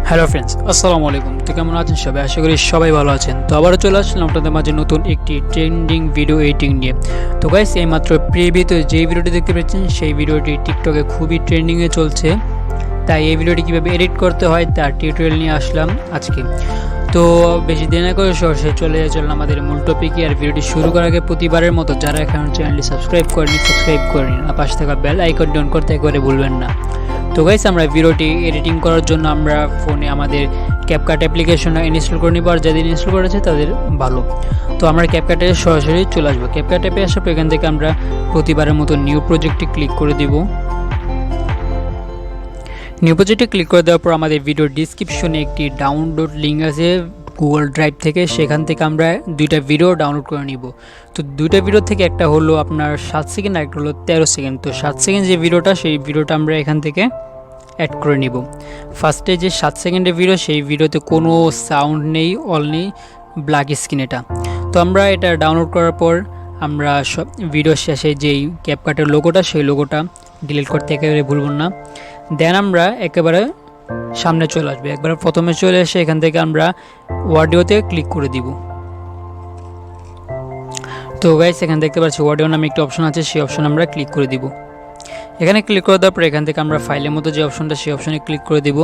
Hello friends, আসসালামু আলাইকুম। তো কেমন আছেন সবাই? আশা করি সবাই ভালো আছেন। তো আবারও চলে আসলাম আপনাদের মাঝে নতুন একটি ট্রেন্ডিং ভিডিও এডিটিং নিয়ে। তো গাইস, এইমাত্র প্রিভিউতে যেই ভিডিওটি দেখতে পাচ্ছেন সেই ভিডিওটি টিকটকে খুবই ট্রেন্ডিংয়ে চলছে। তাই এই ভিডিওটি কীভাবে এডিট করতে হয় তার টিউটোরিয়াল নিয়ে আসলাম আজকে। তো বেশি দেরি না করে সরাসরি চলে চললাম আমাদের মূল টপিকে। আর ভিডিওটি শুরু করার আগে প্রতিবারের মতো যারা এখন চ্যানেলটি সাবস্ক্রাইব করেনি আর পাশে থাকা বেল আইকনটি অন করতে একেবারে ভুলবেন না। তো গাইস, আমরা ভিডিওটি এডিটিং করার জন্য আমরা ফোনে আমাদের ক্যাপকাট অ্যাপ্লিকেশনটা ইনস্টল করে নিব। আর যাদের ইনস্টল করেছে তাদের ভালো। তো আমরা ক্যাপকাটে সরাসরি চলে আসবো। ক্যাপকাট অ্যাপে আসার পর এখান থেকে আমরা প্রতিবারের মতো নিউ প্রজেক্টে ক্লিক করে দিব। নিউ প্রজেক্টে ক্লিক করে দেওয়ার পর আমাদের ভিডিওর ডিসক্রিপশনে একটি ডাউনলোড লিঙ্ক আছে গুগল ড্রাইভ থেকে। সেখান থেকে আমরা দুইটা ভিডিও ডাউনলোড করে নিব। তো দুইটা ভিডিও থেকে একটা হলো আপনার 7 সেকেন্ড, আর একটা হলো 13 সেকেন্ড। তো 7 সেকেন্ড যে ভিডিওটা, সেই ভিডিওটা আমরা এখান থেকে অ্যাড করে নিব। ফার্স্টে যে 7 সেকেন্ডের ভিডিও, সেই ভিডিওতে কোনো সাউন্ড নেই, অনলি ব্ল্যাক স্ক্রিন এটা। তো আমরা এটা ডাউনলোড করার পর আমরা সব ভিডিও শেষে যেই ক্যাপকাটের লোগোটা, সেই লোগোটা ডিলিট করতে একেবারে ভুলবেন না। দেন আমরা একেবারে সামনে চলে আসবে। একবারে প্রথমে চলে এসে এখান থেকে আমরা অডিওতে ক্লিক করে দিব। তো গাইস, এখানে দেখতে পাচ্ছি অডিও নামে একটি অপশন আছে, সেই অপশন আমরা ক্লিক করে দিব। এখানে ক্লিক করে দেওয়ার পর এখান থেকে আমরা ফাইলের মতো যে অপশনটা, সেই অপশনে ক্লিক করে দিব।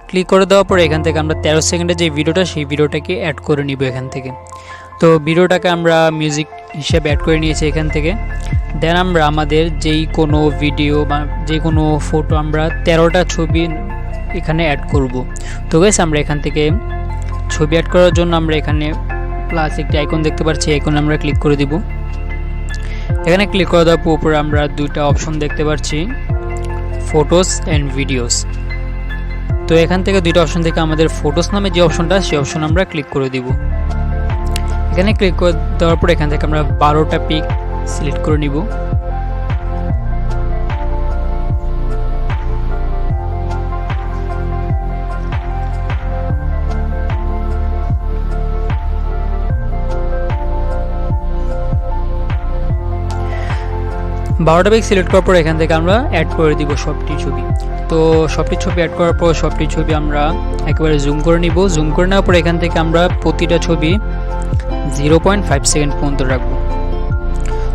ক্লিক করে দেওয়ার পর এখান থেকে আমরা 13 সেকেন্ডের যে ভিডিওটা, সেই ভিডিওটাকে অ্যাড করে নিব এখান থেকে। তো ভিডিওটাকে আমরা মিউজিক হিসেবে অ্যাড করে নিয়েছি এখান থেকে। দেন আমরা আমাদের যেই কোনো ভিডিও বা যে কোনো ফটো, আমরা 13টা ছবি এখানে অ্যাড করব। তো গাইস, আমরা এখান থেকে ছবি অ্যাড করার জন্য আমরা এখানে প্লাস একটি আইকন দেখতে পাচ্ছি, আইকনে আমরা ক্লিক করে দিব। এখানে ক্লিক করে দেওয়ার উপরে আমরা দুইটা অপশন দেখতে পাচ্ছি, ফটোস অ্যান্ড ভিডিওস। তো এখান থেকে দুইটা অপশন থেকে আমাদের ফটোস নামে যে অপশনটা, সেই অপশন আমরা ক্লিক করে দিব। এখানে ক্লিক করে দেওয়ার পর এখান থেকে আমরা 12টা পিক সিলেক্ট করে নিব। বারোটা পিক সিলেক্ট করার পর এখান থেকে আমরা অ্যাড করে দিব সবটি ছবি। তো সবটি ছবি অ্যাড করার পর সবটি ছবি আমরা একেবারে জুম করে নিব। জুম করে নেওয়ার পর এখান থেকে আমরা প্রতিটা ছবি 0.5 সেকেন্ড পর্যন্ত রাখবো।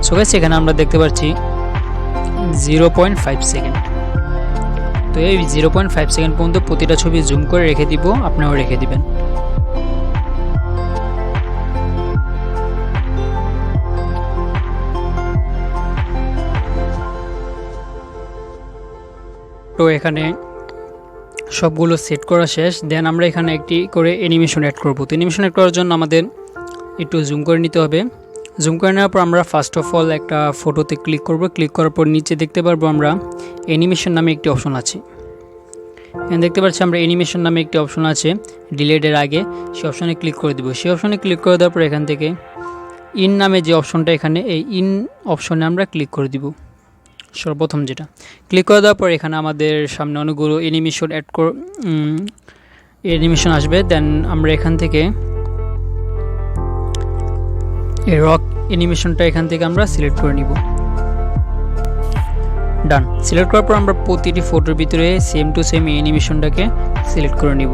সো গাইস, এখানে আমরা দেখতে পাচ্ছি 0.5 সেকেন্ড। তো এই 0.5 সেকেন্ড পর্যন্ত প্রতিটা ছবি জুম করে রেখে দিব, আপনারাও রেখে দিবেন। তো এখানে সবগুলো সেট করা শেষ। দেন আমরা এখানে একটি করে অ্যানিমেশন অ্যাড করব। তো অ্যানিমেশন অ্যাড করার জন্য আমাদের একটু জুম করে নিতে হবে। জুম করে নেওয়ার পর আমরা ফার্স্ট অফ অল একটা ফটোতে ক্লিক করব। ক্লিক করার পর নিচে দেখতে পারবো আমরা অ্যানিমেশন নামে একটি অপশন আছে। এখানে দেখতে পাচ্ছি আমরা অ্যানিমেশন নামে একটি অপশন আছে ডিলেটের আগে, সেই অপশনে ক্লিক করে দেবো। সেই অপশনে ক্লিক করে দেওয়ার পর এখান থেকে ইন নামে যে অপশনটা, এখানে এই ইন অপশনে আমরা ক্লিক করে দিব। সর্বপ্রথম যেটা ক্লিক করে দেওয়ার পর এখানে আমাদের সামনে অনেকগুলো অ্যানিমেশন আসবে। দেন আমরা এখান থেকে এই রক অ্যানিমেশনটা এখান থেকে আমরা সিলেক্ট করে নিব। ডান। সিলেক্ট করার পর আমরা প্রতিটি ফটোর ভিতরে সেম টু সেম এই অ্যানিমেশনটাকে সিলেক্ট করে নিব।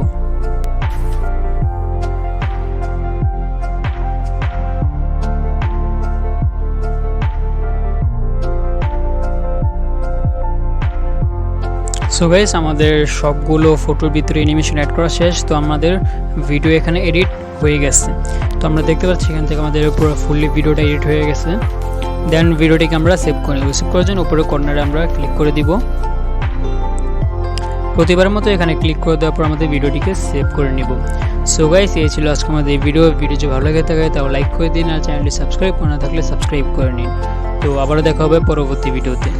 সো গাইস, আমাদের সবগুলো ফটোর ভিতরে অ্যানিমেশন অ্যাড করা শেষ। তো আমাদের ভিডিও এখানে এডিট হয়ে গেছে। তো আমরা দেখতে পাচ্ছি এখান থেকে আমাদের পুরো ফুললি ভিডিওটা এডিট হয়ে গেছে। দেন ভিডিওটিকে আমরা সেভ করে নেব। সেভ করার জন্য উপরে কর্নারে আমরা ক্লিক করে দিব। প্রতিবারের মতো এখানে ক্লিক করে দেওয়ার পর আমাদের ভিডিওটিকে সেভ করে নিব। সো গাইস, এই ছিল আজকে আমাদের ভিডিও যদি ভালো লাগে থাকে তাহলে লাইক করে দিন, আর চ্যানেলটি সাবস্ক্রাইব করে না থাকলে সাবস্ক্রাইব করে নিন। তো আবারও দেখা হবে পরবর্তী ভিডিওতে।